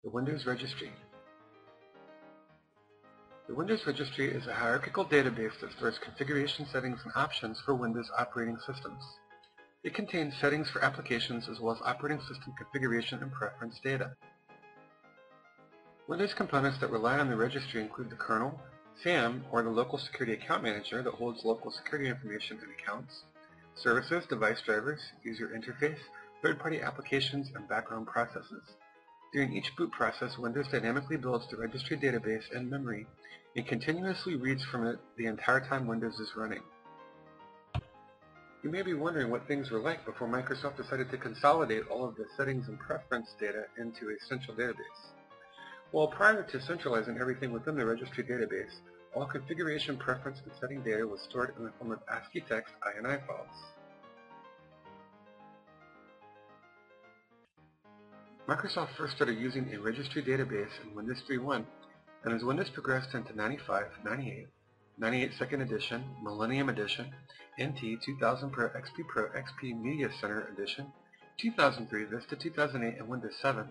The Windows Registry. The Windows Registry is a hierarchical database that stores configuration settings and options for Windows operating systems. It contains settings for applications as well as operating system configuration and preference data. Windows components that rely on the registry include the kernel, SAM, or the local security account manager that holds local security information and accounts, services, device drivers, user interface, third-party applications, and background processes. During each boot process, Windows dynamically builds the registry database in memory and continuously reads from it the entire time Windows is running. You may be wondering what things were like before Microsoft decided to consolidate all of the settings and preference data into a central database. Well, prior to centralizing everything within the registry database, all configuration, preference, and setting data was stored in the form of ASCII text INI files. Microsoft first started using a registry database in Windows 3.1, and as Windows progressed into 95, 98, 98 Second Edition, Millennium Edition, NT 2000 Pro, XP Pro, XP Media Center Edition, 2003, Vista 2008, and Windows 7,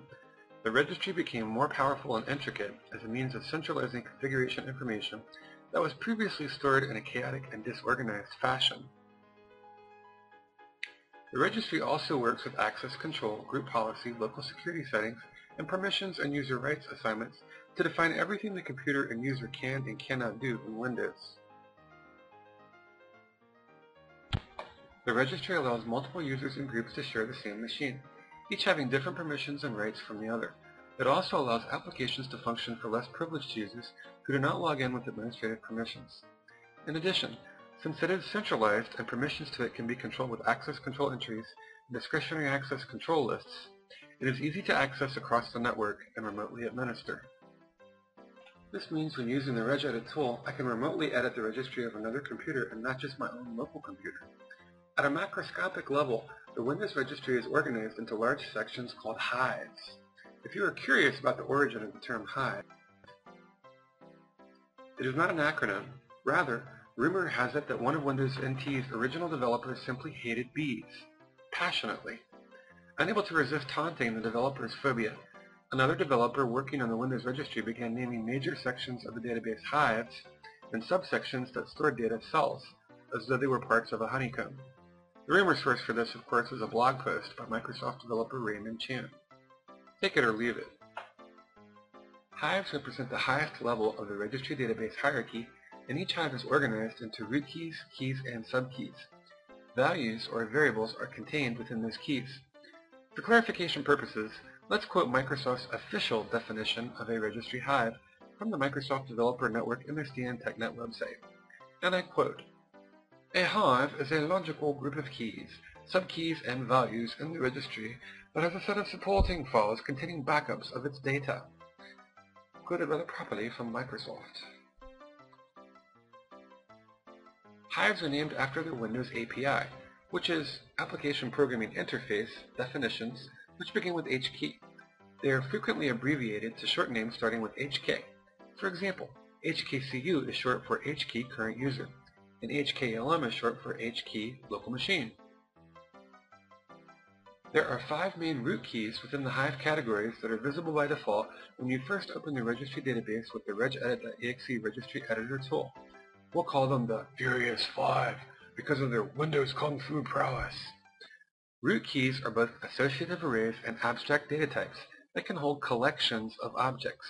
the registry became more powerful and intricate as a means of centralizing configuration information that was previously stored in a chaotic and disorganized fashion. The registry also works with access control, group policy, local security settings, and permissions and user rights assignments to define everything the computer and user can and cannot do in Windows. The registry allows multiple users and groups to share the same machine, each having different permissions and rights from the other. It also allows applications to function for less privileged users who do not log in with administrative permissions. In addition, since it is centralized and permissions to it can be controlled with access control entries and discretionary access control lists, it is easy to access across the network and remotely administer. This means when using the regedit tool, I can remotely edit the registry of another computer and not just my own local computer. At a macroscopic level, the Windows registry is organized into large sections called hives. If you are curious about the origin of the term hive, it is not an acronym. Rather, rumor has it that one of Windows NT's original developers simply hated bees, passionately. Unable to resist taunting the developer's phobia, another developer working on the Windows registry began naming major sections of the database hives and subsections that stored data cells, as though they were parts of a honeycomb. The rumor source for this, of course, is a blog post by Microsoft developer Raymond Chan. Take it or leave it. Hives represent the highest level of the registry database hierarchy, and each hive is organized into root keys, keys, and subkeys. Values, or variables, are contained within those keys. For clarification purposes, let's quote Microsoft's official definition of a registry hive from the Microsoft Developer Network MSDN TechNet website. And I quote, "A hive is a logical group of keys, subkeys, and values in the registry that has a set of supporting files containing backups of its data." Quoted rather properly from Microsoft. Hives are named after the Windows API, which is Application Programming Interface definitions, which begin with HKEY. They are frequently abbreviated to short names starting with HK. For example, HKCU is short for HKEY Current User, and HKLM is short for HKEY Local Machine. There are 5 main root keys within the Hive categories that are visible by default when you first open the registry database with the regedit.exe registry editor tool. We'll call them the Furious 5 because of their Windows Kung Fu prowess. Root keys are both associative arrays and abstract data types that can hold collections of objects.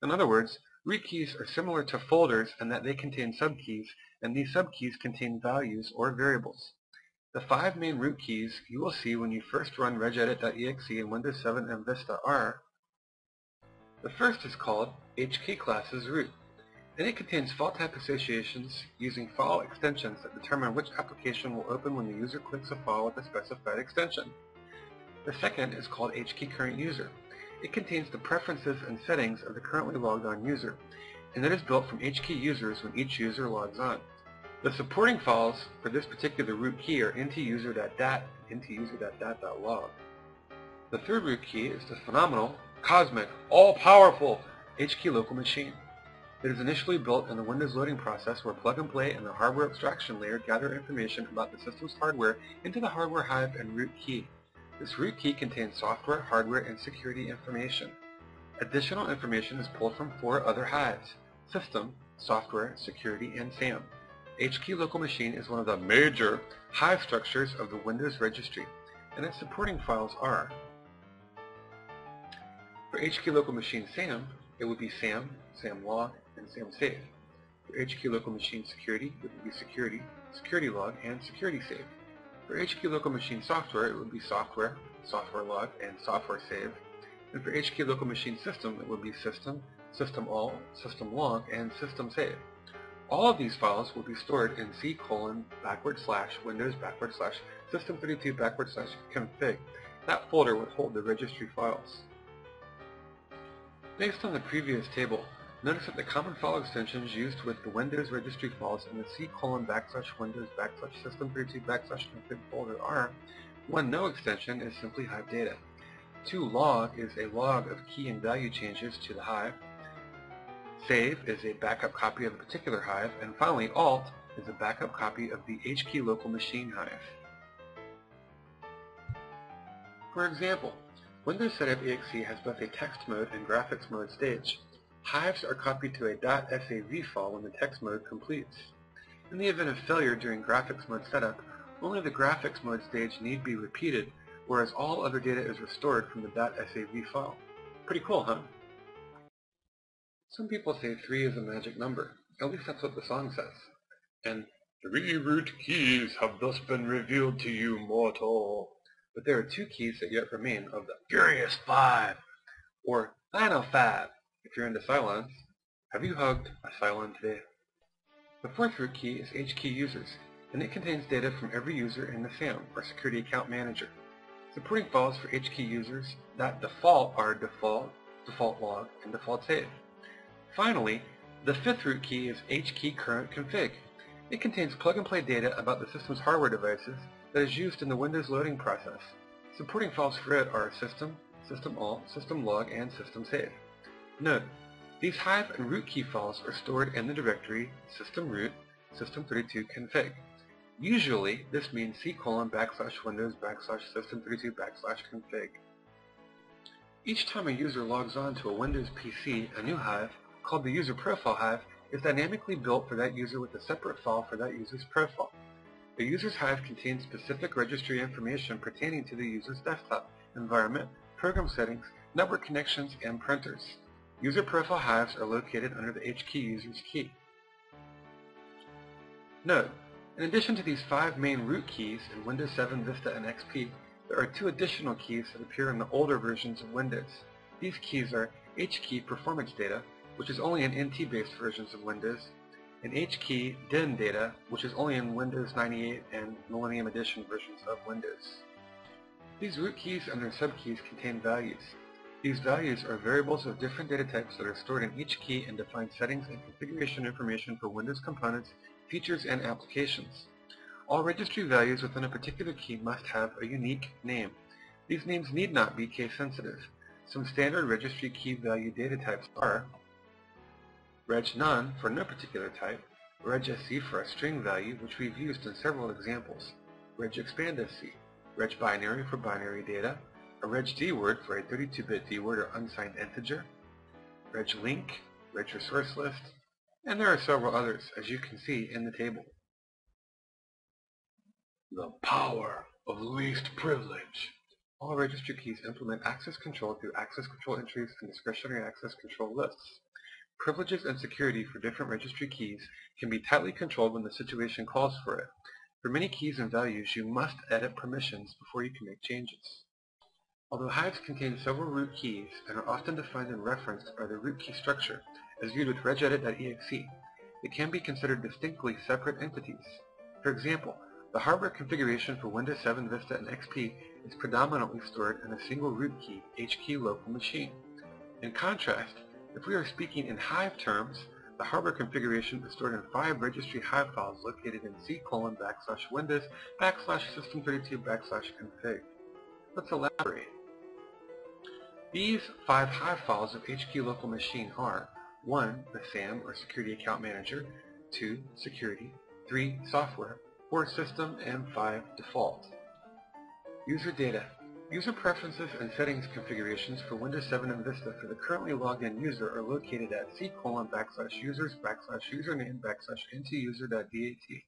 In other words, root keys are similar to folders in that they contain subkeys, and these subkeys contain values or variables. The 5 main root keys you will see when you first run regedit.exe in Windows 7 and Vista are: the first is called HKEY classes root, and it contains file type associations using file extensions that determine which application will open when the user clicks a file with a specified extension. The second is called HKEY current user. It contains the preferences and settings of the currently logged on user, and it is built from HKEY users when each user logs on. The supporting files for this particular root key are intuser.dat and intuser.dat.log. The third root key is the phenomenal, cosmic, all-powerful HKEY local machine. It is initially built in the Windows loading process where plug-and-play and the hardware abstraction layer gather information about the system's hardware into the hardware hive and root key. This root key contains software, hardware, and security information. Additional information is pulled from 4 other hives: system, software, security, and SAM. HKEY local machine is one of the major hive structures of the Windows Registry, and its supporting files are: for HKEY local machine SAM, it would be SAM, SAM.log, and SAM save. For HKEY local machine security, it would be security, security log, and security save. For HKEY local machine software, it would be software, software log, and software save. And for HKEY local machine system, it would be system, system all, system log, and system save. All of these files will be stored in c:/windows/system32/config. That folder would hold the registry files. Based on the previous table, notice that the common file extensions used with the Windows registry files in the c:/windows/system32/config folder are: 1 no extension is simply hive data. 2 log is a log of key and value changes to the hive. Save is a backup copy of a particular hive. And finally, alt is a backup copy of the HKEY local machine hive. For example, Windows Setup.exe has both a text mode and graphics mode stage. Hives are copied to a .sav file when the text mode completes. In the event of failure during graphics mode setup, only the graphics mode stage need be repeated, whereas all other data is restored from the .sav file. Pretty cool, huh? Some people say 3 is a magic number. At least that's what the song says. And 3 root keys have thus been revealed to you, mortal. But there are 2 keys that yet remain of the Furious 5, or 905, if you're into Cylons. Have you hugged a Cylon today? The 4th root key is HKEY users, and it contains data from every user in the SAM, or Security Account Manager. Supporting files for HKEY users that default are default, Default.log, and default save. Finally, the 5th root key is HKEY current config. It contains plug-and-play data about the system's hardware devices that is used in the Windows loading process. Supporting files for it are system, system alt, system log, and system save. Note, these hive and root key files are stored in the directory system root system32 config. Usually, this means c:/windows/system32/config. Each time a user logs on to a Windows PC, a new hive, called the user profile hive, is dynamically built for that user with a separate file for that user's profile. The user's hive contains specific registry information pertaining to the user's desktop, environment, program settings, network connections, and printers. User profile hives are located under the HKEY user's key. Note, in addition to these 5 main root keys in Windows 7, Vista, and XP, there are 2 additional keys that appear in the older versions of Windows. These keys are HKEY performance data, which is only in NT-based versions of Windows, and HKEY DIN data, which is only in Windows 98 and Millennium Edition versions of Windows. These root keys and their subkeys contain values. These values are variables of different data types that are stored in each key and define settings and configuration information for Windows components, features, and applications. All registry values within a particular key must have a unique name. These names need not be case sensitive. Some standard registry key value data types are reg_none for no particular type, regsc for a string value, which we've used in several examples, regexpandsc, regbinary for binary data, a regdword for a 32-bit dword or unsigned integer, reglink, regresourcelist, and there are several others, as you can see in the table. The power of least privilege. All registry keys implement access control through access control entries and discretionary access control lists. Privileges and security for different registry keys can be tightly controlled when the situation calls for it. For many keys and values, you must edit permissions before you can make changes. Although hives contain several root keys and are often defined and referenced by the root key structure, as viewed with regedit.exe, they can be considered distinctly separate entities. For example, the hardware configuration for Windows 7, Vista, and XP is predominantly stored in a single root key, HKEY local machine. In contrast, if we are speaking in hive terms, the hardware configuration is stored in 5 registry hive files located in c:/windows/system32/config. Let's elaborate. These 5 hive files of HKEY local machine are 1. The SAM or Security Account Manager, 2. Security, 3. Software, 4. System, and 5. Default. User data. User preferences and settings configurations for Windows 7 and Vista for the currently logged in user are located at c:\users\username\into-user.dat.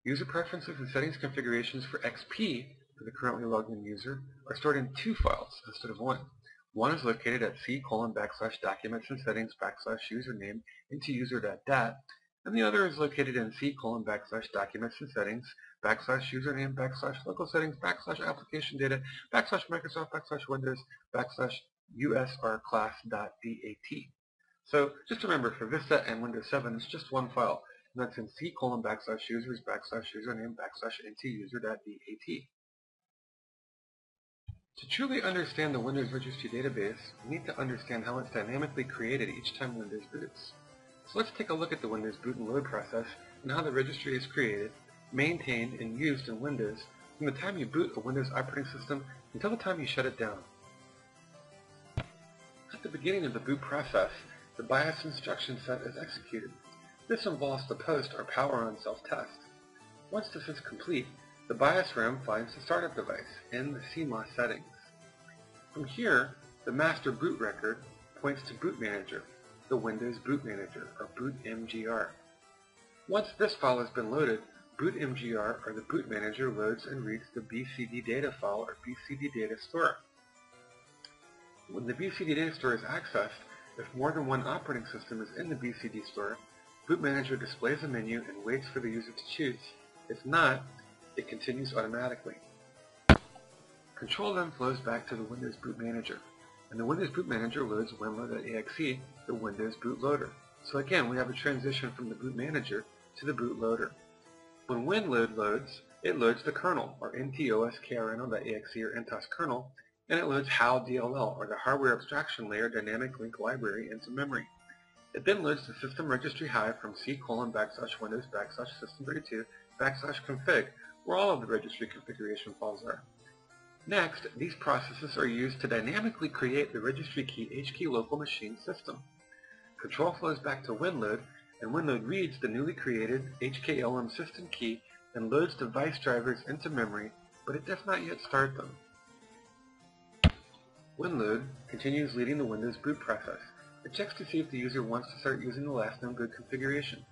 User preferences and settings configurations for XP for the currently logged in user are stored in two files instead of one. One is located at c:\documents and settings\username into user.dat, and the other is located in c:\documents and settings\username\local settings\application data /Microsoft/Windows/usrclass.dat. So just remember, for Vista and Windows 7, it's just one file, and that's in c:\users\username\into-user.dat. To truly understand the Windows Registry database, we need to understand how it's dynamically created each time Windows boots. So let's take a look at the Windows boot and load process and how the registry is created, maintained, and used in Windows from the time you boot a Windows operating system until the time you shut it down. At the beginning of the boot process, the BIOS instruction set is executed. This involves the post or power on self-test. Once this is complete, the BIOS RAM finds the startup device in the CMOS settings. From here, the master boot record points to Boot Manager, the Windows Boot Manager, or bootmgr. Once this file has been loaded, bootmgr, or the Boot Manager, loads and reads the BCD data file or BCD data store. When the BCD data store is accessed, if more than one operating system is in the BCD store, Boot Manager displays a menu and waits for the user to choose. If not, it continues automatically. Control then flows back to the Windows Boot Manager, and the Windows Boot Manager loads Winlogon.exe, the Windows bootloader. So again, we have a transition from the Boot Manager to the bootloader. When Winload loads, it loads the kernel, or ntoskrnl.exe or NTOS kernel, and it loads HAL-DLL, or the hardware abstraction layer dynamic link library, into memory. It then loads the system registry Hive from c:\windows/system32/config, where all of the registry configuration files are. Next, these processes are used to dynamically create the registry key HKEY local machine system. Control flows back to Winload, and Winload reads the newly created HKLM system key and loads device drivers into memory, but it does not yet start them. Winload continues leading the Windows boot process. It checks to see if the user wants to start using the last known good configuration.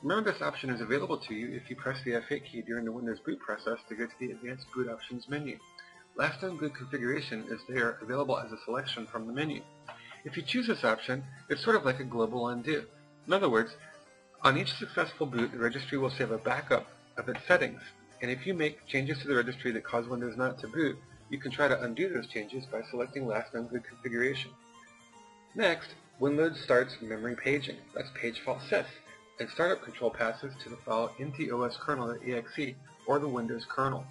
Remember, this option is available to you if you press the F8 key during the Windows boot process to go to the Advanced Boot Options menu. Last known good configuration is there, available as a selection from the menu. If you choose this option, it's sort of like a global undo. In other words, on each successful boot, the registry will save a backup of its settings, and if you make changes to the registry that cause Windows not to boot, you can try to undo those changes by selecting last known good configuration. Next, Winload starts memory paging. That's page fault sys, and startup control passes to the file ntoskrnl.exe, or the Windows kernel.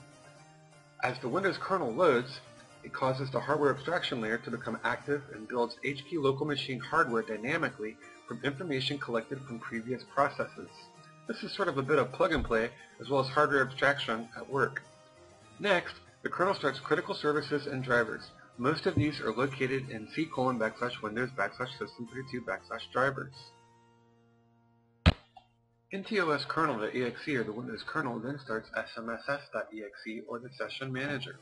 As the Windows kernel loads, it causes the hardware abstraction layer to become active and builds HKEY local machine hardware dynamically from information collected from previous processes. This is sort of a bit of plug and play, as well as hardware abstraction at work. Next, the kernel starts critical services and drivers. Most of these are located in c:\windows/system32/drivers. ntoskrnl.exe, or the Windows kernel, then starts smss.exe, or the session manager.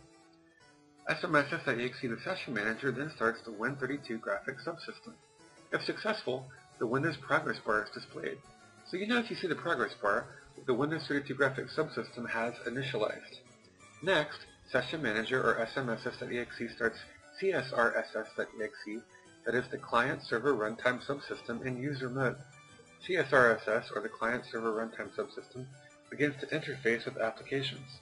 smss.exe, the session manager, then starts the Win32 graphic subsystem. If successful, the Windows progress bar is displayed. So you know if you see the progress bar, the Windows 32 graphic subsystem has initialized. Next, Session Manager, or smss.exe, starts csrss.exe, that is the client-server runtime subsystem in user mode. CSRSS, or the client-server runtime subsystem, begins to interface with applications.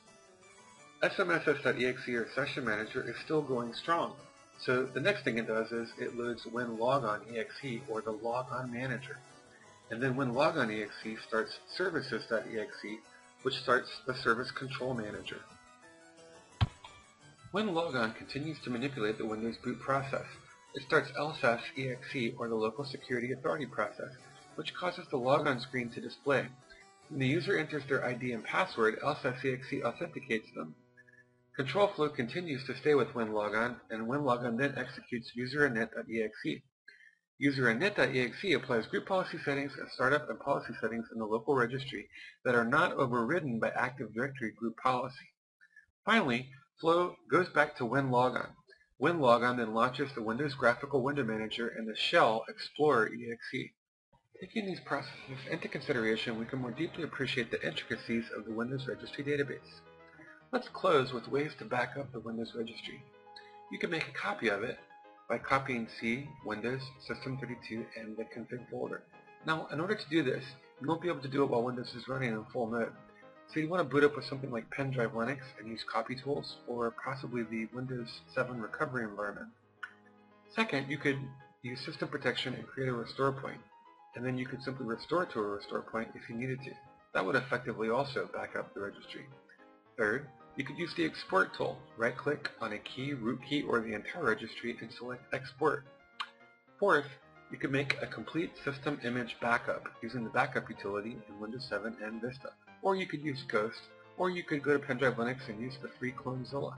smss.exe, or Session Manager, is still going strong, so the next thing it does is it loads Winlogon.exe, or the Logon Manager. And then Winlogon.exe starts services.exe, which starts the Service Control Manager. Winlogon continues to manipulate the Windows boot process. It starts LSAS.exe, or the Local Security Authority process, which causes the logon screen to display. When the user enters their ID and password, LSAS.exe authenticates them. Control flow continues to stay with Winlogon, and Winlogon then executes userinit.exe. Userinit.exe applies group policy settings and startup and policy settings in the local registry that are not overridden by Active Directory group policy. Finally, flow goes back to Winlogon. Winlogon then launches the Windows Graphical Window Manager and the shell Explorer.exe. Taking these processes into consideration, we can more deeply appreciate the intricacies of the Windows Registry database. Let's close with ways to back up the Windows Registry. You can make a copy of it by copying C, Windows, System32, and the config folder. Now, in order to do this, you won't be able to do it while Windows is running in full mode. So you want to boot up with something like Pendrive Linux and use copy tools, or possibly the Windows 7 recovery environment. Second, you could use system protection and create a restore point, and then you could simply restore to a restore point if you needed to. That would effectively also back up the registry. Third, you could use the export tool. Right-click on a key, root key, or the entire registry and select export. Fourth, you could make a complete system image backup using the backup utility in Windows 7 and Vista. Or you could use Ghost, or you could go to Pendrive Linux and use the free Clonezilla.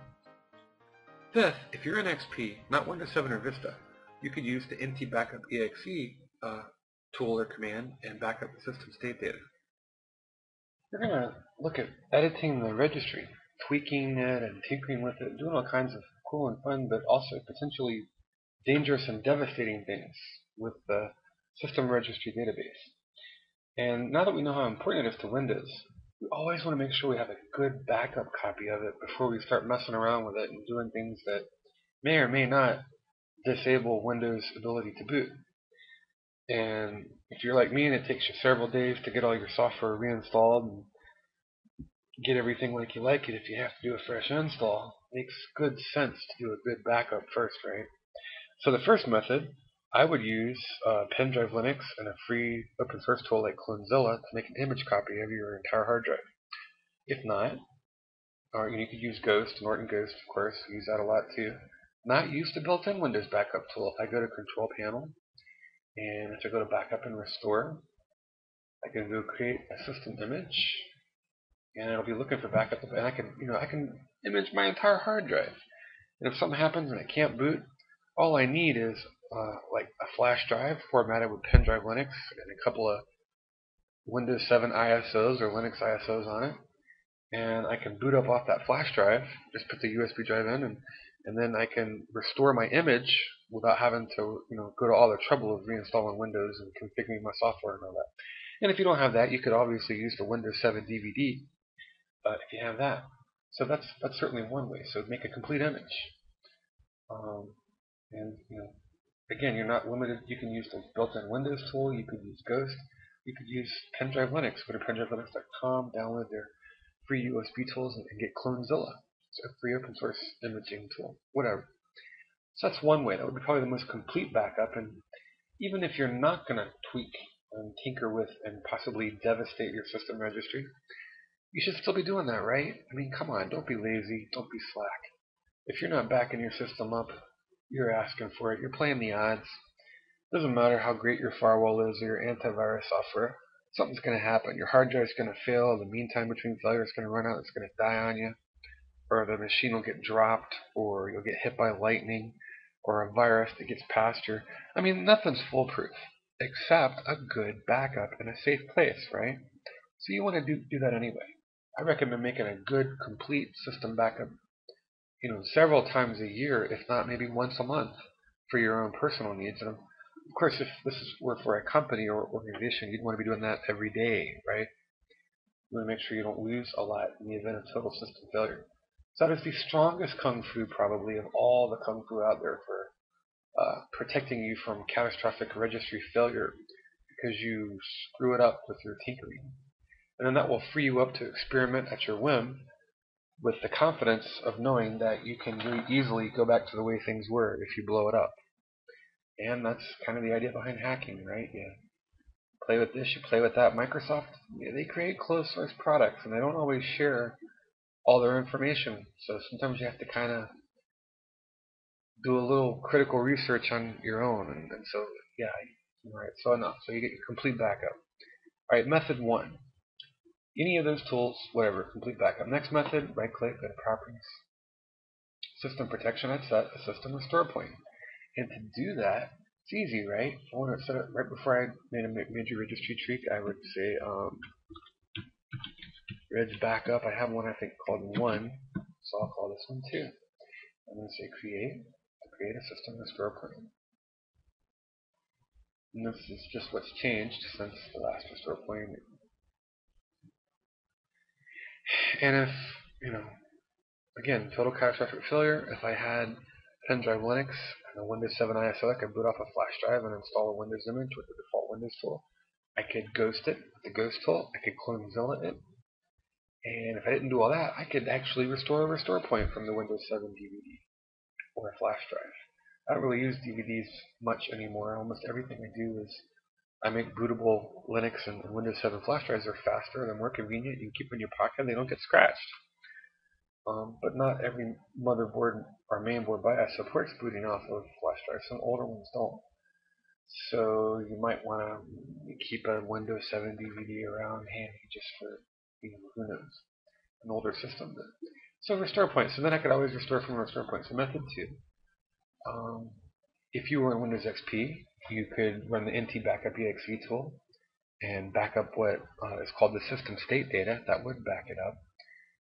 Fifth, if you're in XP, not Windows 7 or Vista, you could use the ntbackup.exe tool or command and back up the system state data. We're going to look at editing the registry, tweaking it and tinkering with it, doing all kinds of cool and fun, but also potentially dangerous and devastating things with the system registry database. And now that we know how important it is to Windows, we always want to make sure we have a good backup copy of it before we start messing around with it and doing things that may or may not disable Windows' ability to boot. And if you're like me and it takes you several days to get all your software reinstalled and get everything like you like it, if you have to do a fresh install, it makes good sense to do a good backup first, right? So the first method, I would use Pendrive Linux and a free open source tool like Clonezilla to make an image copy of your entire hard drive. If not, you could use Ghost, Norton Ghost, of course, use that a lot too. Not use the built-in Windows backup tool. I go to Control Panel, and if I go to Backup and Restore, I can go create a system image, and it'll be looking for backup, and I can image my entire hard drive. And if something happens and it can't boot, all I need is like a flash drive formatted with Pendrive Linux and a couple of Windows 7 ISOs or Linux ISOs on it, and I can boot up off that flash drive, just put the USB drive in, and then I can restore my image without having to go to all the trouble of reinstalling Windows and configuring my software and all that. And if you don't have that, you could obviously use the Windows 7 DVD if you have that. So that's certainly one way. So make a complete image. And again, you're not limited. You can use the built-in Windows tool. You could use Ghost. You could use Pendrive Linux. Go to pendrivelinux.com, download their free USB tools, and get Clonezilla. It's a free open source imaging tool. Whatever. So that's one way. That would be probably the most complete backup. And even if you're not going to tweak and tinker with and possibly devastate your system registry, you should still be doing that, right? I mean, come on. Don't be lazy. Don't be slack. If you're not backing your system up, you're asking for it. You're playing the odds. It doesn't matter how great your firewall is or your antivirus software. Something's going to happen. Your hard drive's going to fail. The meantime between failure is going to run out. It's going to die on you. Or the machine will get dropped. Or you'll get hit by lightning. Or a virus that gets past your... I mean, nothing's foolproof. Except a good backup in a safe place, right? So you want to do that anyway. I recommend making a good, complete system backup several times a year, if not maybe once a month, for your own personal needs. And of course, if this were for a company or organization, you'd want to be doing that every day, right? You want to make sure you don't lose a lot in the event of total system failure. So that is the strongest kung fu, probably, of all the kung fu out there for protecting you from catastrophic registry failure because you screw it up with your tinkering. And then that will free you up to experiment at your whim with the confidence of knowing that you can really easily go back to the way things were if you blow it up. And that's kind of the idea behind hacking, right? You play with this, you play with that. Microsoft, they create closed source products, and they don't always share all their information. So sometimes you have to kind of do a little critical research on your own. And so, yeah, all right, so enough. So you get your complete backup. All right, method one. Any of those tools, whatever, complete backup. Next method, right-click, go to Properties. System Protection, I'd set a system restore point. And to do that, it's easy, right? I want to set it right before I made a major registry tweak. I would say reg backup. I have one I think called 1. So I'll call this one 2. I'm going to say create to create a system restore point. And this is just what's changed since the last restore point. And if, again, total catastrophic failure, if I had pen drive Linux and a Windows 7 ISO, I could boot off a flash drive and install a Windows image with the default Windows tool. I could ghost it with the ghost tool. I could clone Zilla it. And if I didn't do all that, I could actually restore a restore point from the Windows 7 DVD or a flash drive. I don't really use DVDs much anymore. Almost everything I do is I make bootable Linux and Windows 7 flash drives. They're faster, they're more convenient. You can keep them in your pocket and they don't get scratched. But not every motherboard or mainboard by us supports booting off of flash drives. Some older ones don't. So you might want to keep a Windows 7 DVD around handy just for, who knows, an older system. So restore point. So then I could always restore from a restore point. So method 2. If you were in Windows XP, you could run the nt-backup.exe tool and back up what is called the system state data. That would back it up.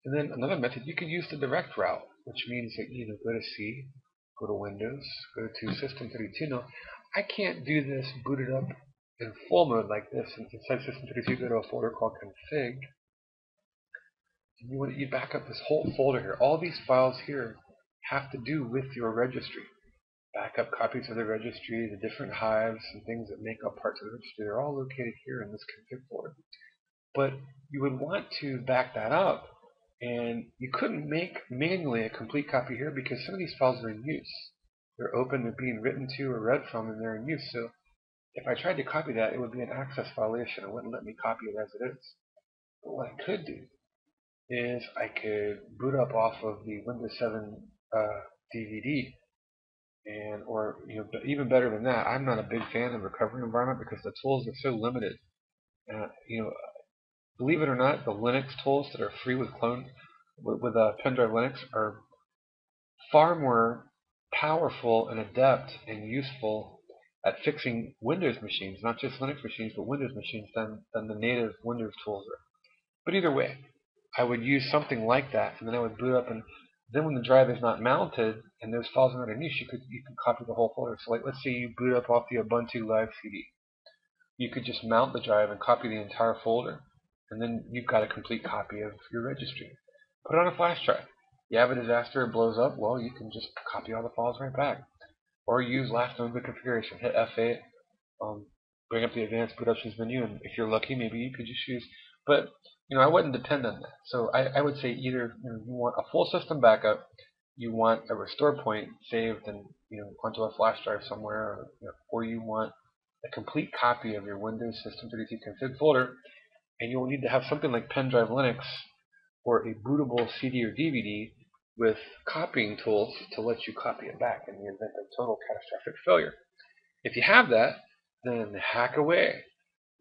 And then another method, you could use the direct route, which means that you go to C, go to Windows, go to System32. Now, I can't do this booted up in full mode like this. Inside System32, go to a folder called config. And you back up this whole folder here. All these files here have to do with your registry. Backup copies of the registry, the different hives and things that make up parts of the registry. They're all located here in this config folder. But you would want to back that up. And you couldn't make manually a complete copy here because some of these files are in use. They're open, they're being written to or read from, and they're in use. So if I tried to copy that, it would be an access violation. It wouldn't let me copy it as it is. But what I could do is I could boot up off of the Windows 7 DVD, or even better than that, I'm not a big fan of recovery environment because the tools are so limited. Believe it or not, the Linux tools that are free with pen drive Linux are far more powerful and adept and useful at fixing Windows machines, not just Linux machines, but Windows machines than the native Windows tools are. But either way, I would use something like that, and then I would boot up, and then when the drive is not mounted and those files are not in use, you could copy the whole folder. So let's say you boot up off the Ubuntu Live CD. You could just mount the drive and copy the entire folder. And then you've got a complete copy of your registry. Put it on a flash drive. You have a disaster, it blows up, well, you can just copy all the files right back. Or use last known boot configuration. Hit F8, bring up the advanced boot options menu, and if you're lucky, maybe you could just use. But I wouldn't depend on that. So I would say either you want a full system backup, you want a restore point saved and onto a flash drive somewhere, or you want a complete copy of your Windows System32 config folder. And you'll need to have something like pen drive Linux or a bootable CD or DVD with copying tools to let you copy it back in the event of total catastrophic failure. If you have that, then hack away.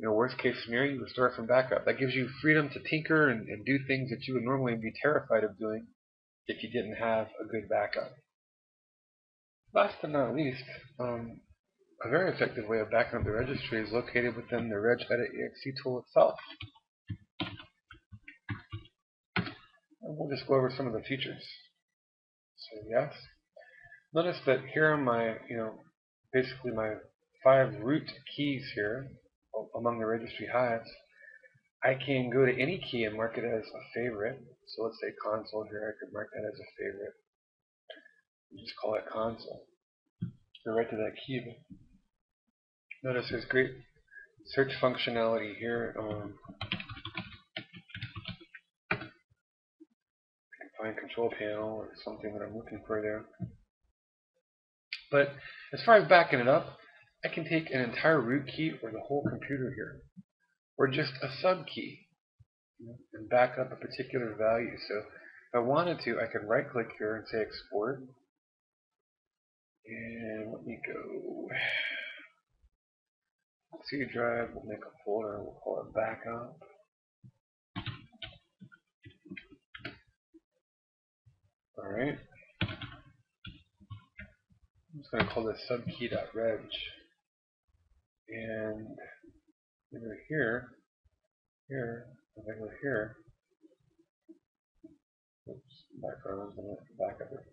Worst case scenario, you restore from backup. That gives you freedom to tinker and do things that you would normally be terrified of doing if you didn't have a good backup. Last but not least, a very effective way of backing up the registry is located within the regedit.exe tool itself. And we'll just go over some of the features. So yes, notice that here are my, basically my 5 root keys here among the registry hives. I can go to any key and mark it as a favorite. So let's say console here, I could mark that as a favorite. And just call it console. Go right to that key. Notice there's great search functionality here. I can find control panel or something that I'm looking for there. But as far as backing it up, I can take an entire root key or the whole computer here, or just a subkey, and back up a particular value. So if I wanted to, I could right click here and say export. And let me go. C drive, we'll make a folder, we'll call it backup. Alright. I'm just going to call this subkey.reg. And over here, if I go here, Oops, background, I'm going to back up it.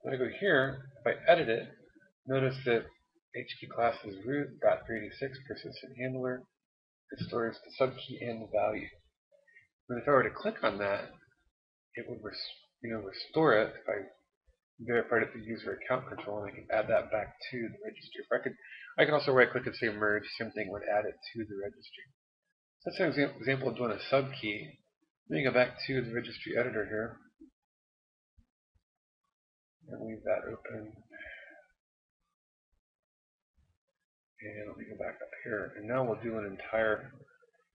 When I go here, if I edit it, notice that HKEY class is root.386 persistent handler. It stores the subkey and the value. And if I were to click on that, it would restore it if I verified it through user account control, and I can add that back to the registry. I can also right click and say merge, same thing would add it to the registry. So that's an example of doing a subkey. Let me go back to the registry editor here and leave that open. And let me go back up here. And now we'll do an entire,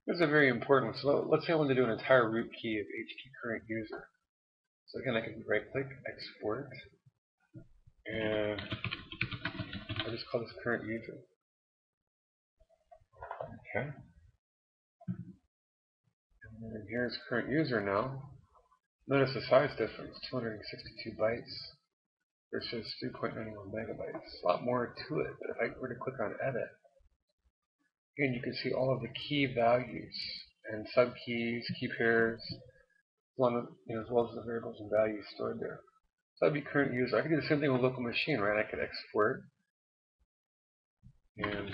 this is a very important one. So let's say I want to do an entire root key of HKEY current user. So again, I can right click, export, and I'll just call this current user. Okay. And here's current user now. Notice the size difference, 262 bytes versus 3.91 megabytes. A lot more to it, but if I were to click on edit, again you can see all of the key values and subkeys, key pairs, as well as the variables and values stored there. So that'd be current user. I could do the same thing with local machine, right? I could export, and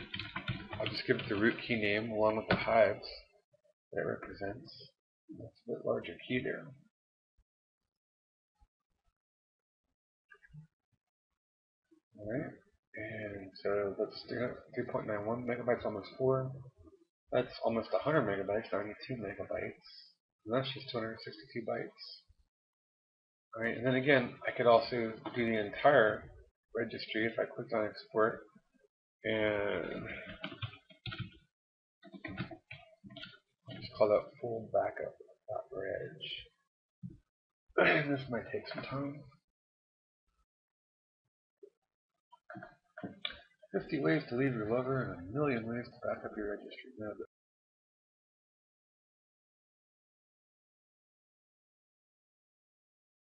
I'll just give it the root key name along with the hives that it represents. That's a bit larger key there. Alright, and so that's 3.91 megabytes, almost 4. That's almost 100 megabytes, 92 megabytes. And that's just 262 bytes. Alright, and then again, I could also do the entire registry if I clicked on export. And just call that full backup.reg. And this might take some time. 50 ways to leave your lover and a million ways to back up your registry. Now,